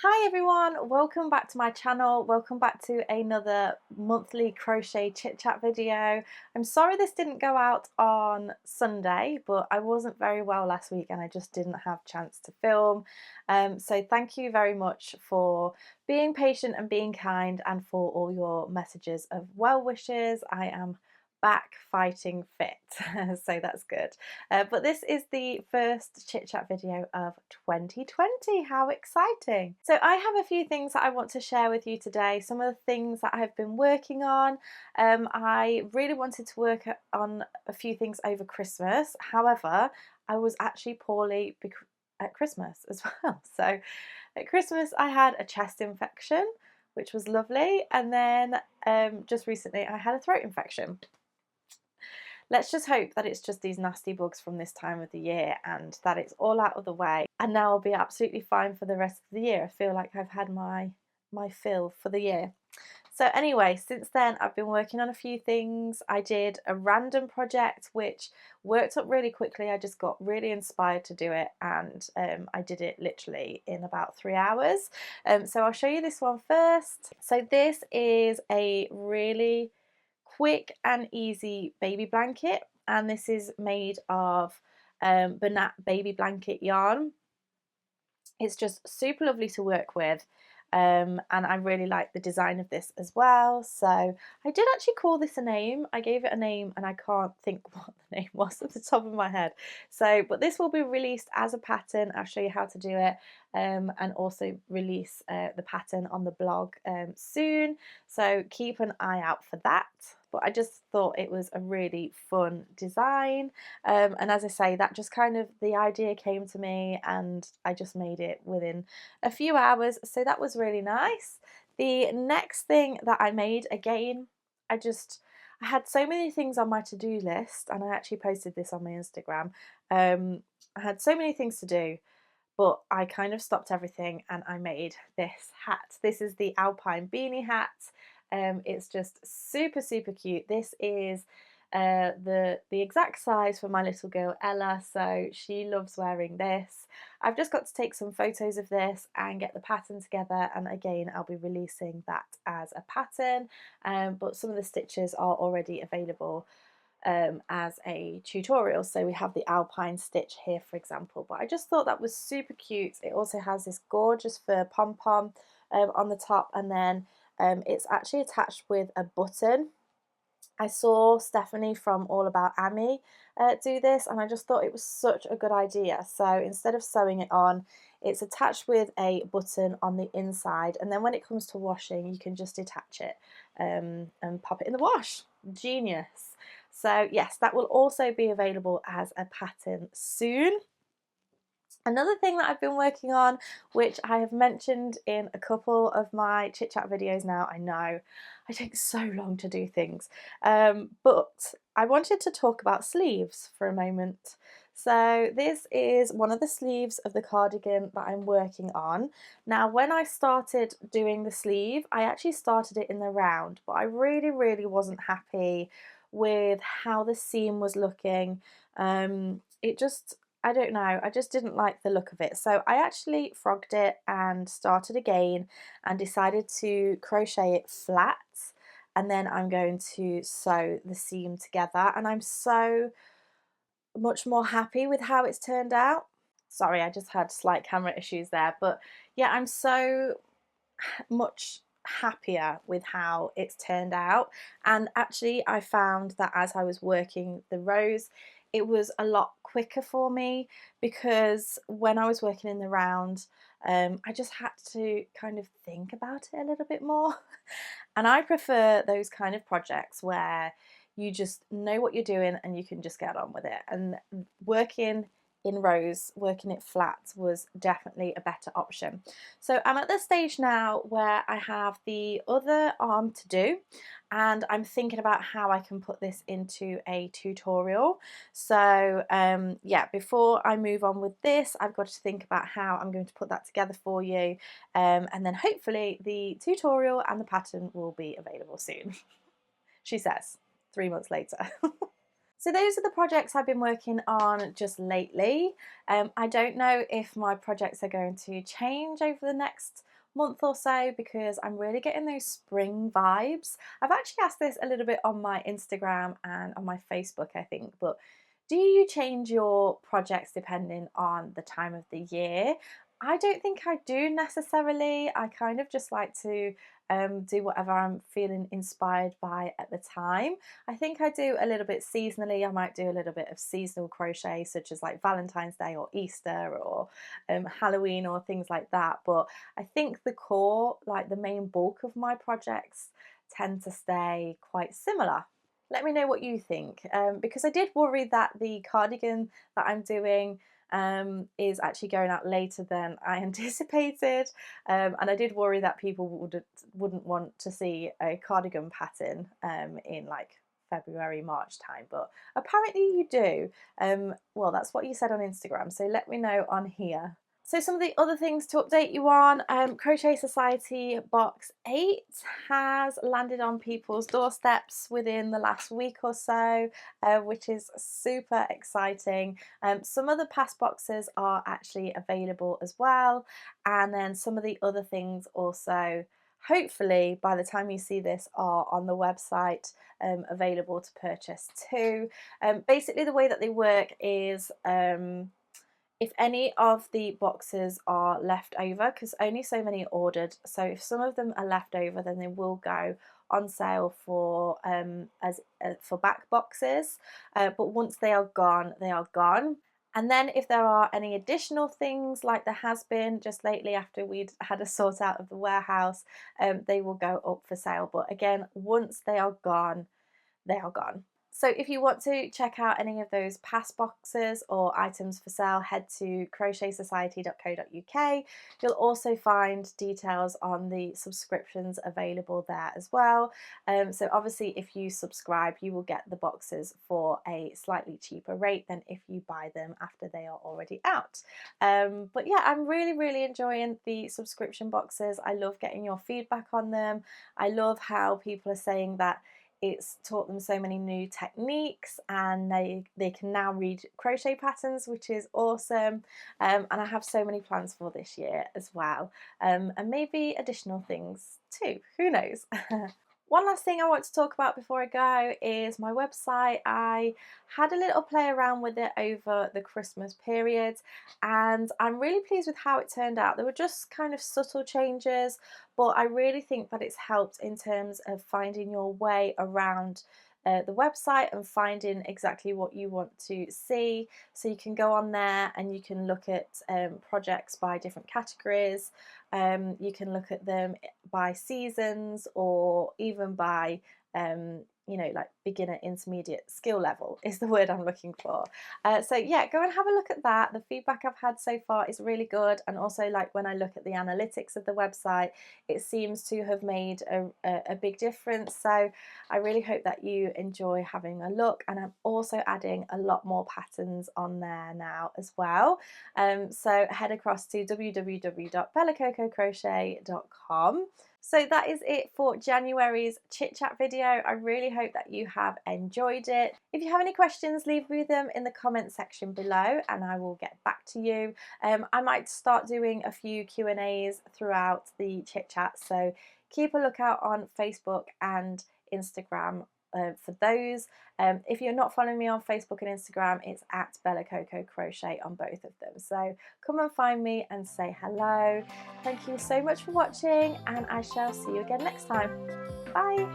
Hi everyone, welcome back to my channel. Welcome back to another monthly crochet chit chat video. I'm sorry this didn't go out on Sunday, but I wasn't very well last week and I just didn't have a chance to film. So thank you very much for being patient and being kind and for all your messages of well wishes. I am back fighting fit, so that's good. But this is the first chit chat video of 2020. How exciting! So I have a few things that I want to share with you today. Some of the things that I've been working on. I really wanted to work on a few things over Christmas. However, I was actually poorly at Christmas as well. So at Christmas I had a chest infection, which was lovely, and then just recently I had a throat infection. Let's just hope that it's just these nasty bugs from this time of the year and that it's all out of the way, and now I'll be absolutely fine for the rest of the year. I feel like I've had my fill for the year. So anyway, since then I've been working on a few things. I did a random project which worked up really quickly. I just got really inspired to do it, and I did it literally in about 3 hours. So I'll show you this one first. So this is a really quick and easy baby blanket, and this is made of Banat baby blanket yarn. It's just super lovely to work with, and I really like the design of this as well. So I did actually call this a name. I gave it a name and I can't think what the name was at the top of my head. So but this will be released as a pattern. I'll show you how to do it, and also release the pattern on the blog soon, so keep an eye out for that. But I just thought it was a really fun design, and as I say, that just kind of, the idea came to me and I just made it within a few hours, so that was really nice. The next thing that I made, again, I had so many things on my to-do list, and I actually posted this on my Instagram. I had so many things to do, but I kind of stopped everything and I made this hat. This is the Alpine beanie hat. It's just super cute. This is the exact size for my little girl Ella, so she loves wearing this. I've just got to take some photos of this and get the pattern together, and again I'll be releasing that as a pattern, but some of the stitches are already available as a tutorial. So we have the Alpine stitch here, for example, but I just thought that was super cute. It also has this gorgeous fur pom-pom on the top, and then it's actually attached with a button. I saw Stephanie from All About Amy do this, and I just thought it was such a good idea. So instead of sewing it on, it's attached with a button on the inside, and then when it comes to washing you can just detach it and pop it in the wash. Genius. So yes, that will also be available as a pattern soon. Another thing that I've been working on, which I have mentioned in a couple of my chit chat videos now, I know I take so long to do things, but I wanted to talk about sleeves for a moment. So this is one of the sleeves of the cardigan that I'm working on. Now when I started doing the sleeve, I actually started it in the round, but I really wasn't happy with how the seam was looking. I don't know, I just didn't like the look of it. So I actually frogged it and started again and decided to crochet it flat, and then I'm going to sew the seam together, and I'm so much more happy with how it's turned out. Sorry, I just had slight camera issues there, but yeah, I'm so much happier with how it's turned out. And actually I found that as I was working the rows, it was a lot quicker for me, because when I was working in the round, I just had to kind of think about it a little bit more. And I prefer those kind of projects where you just know what you're doing and you can just get on with it. And working in rows, working it flat was definitely a better option. So I'm at the stage now where I have the other arm to do, and I'm thinking about how I can put this into a tutorial. So yeah, before I move on with this, I've got to think about how I'm going to put that together for you, and then hopefully the tutorial and the pattern will be available soon. She says 3 months later. So those are the projects I've been working on just lately. I don't know if my projects are going to change over the next month or so because I'm really getting those spring vibes. I've actually asked this a little bit on my Instagram and on my Facebook, I think, but do you change your projects depending on the time of the year? I don't think I do necessarily. I kind of just like to do whatever I'm feeling inspired by at the time. I think I do a little bit seasonally. I might do a little bit of seasonal crochet, such as like Valentine's Day or Easter or Halloween or things like that. But I think the core, like the main bulk of my projects, tend to stay quite similar. Let me know what you think, because I did worry that the cardigan that I'm doing is actually going out later than I anticipated, and I did worry that people wouldn't want to see a cardigan pattern in like February, March time, but apparently you do. Well, that's what you said on Instagram, so let me know on here. So some of the other things to update you on, Crochet Society box 8 has landed on people's doorsteps within the last week or so, which is super exciting. Some of the past boxes are actually available as well, and then some of the other things also, hopefully by the time you see this, are on the website available to purchase too. Basically the way that they work is if any of the boxes are left over, because only so many are ordered, so if some of them are left over, then they will go on sale for for back boxes. But once they are gone, they are gone. And then if there are any additional things, like there has been just lately after we'd had a sort out of the warehouse, they will go up for sale. But again, once they are gone, they are gone. So if you want to check out any of those past boxes or items for sale, head to crochetsociety.co.uk. You'll also find details on the subscriptions available there as well. So obviously if you subscribe, you will get the boxes for a slightly cheaper rate than if you buy them after they are already out. But yeah, I'm really enjoying the subscription boxes. I love getting your feedback on them. I love how people are saying that it's taught them so many new techniques, and they can now read crochet patterns, which is awesome. And I have so many plans for this year as well, and maybe additional things too, who knows. One last thing I want to talk about before I go is my website. I had a little play around with it over the Christmas period, and I'm really pleased with how it turned out. There were just kind of subtle changes, but I really think that it's helped in terms of finding your way around the website and finding exactly what you want to see. So you can go on there and you can look at projects by different categories. You can look at them by seasons, or even by you know, like beginner, intermediate, skill level is the word I'm looking for. So yeah, go and have a look at that. The feedback I've had so far is really good, and also like when I look at the analytics of the website, it seems to have made a big difference. So I really hope that you enjoy having a look, and I'm also adding a lot more patterns on there now as well. So head across to www.bellacococrochet.com. So that is it for January's chit chat video. I really hope that you have enjoyed it. If you have any questions, leave me them in the comment section below and I will get back to you. I might start doing a few Q&As throughout the chit chat, so keep a lookout on Facebook and Instagram for those. If you're not following me on Facebook and Instagram, it's at Bella Coco Crochet on both of them. So come and find me and say hello. Thank you so much for watching, and I shall see you again next time. Bye!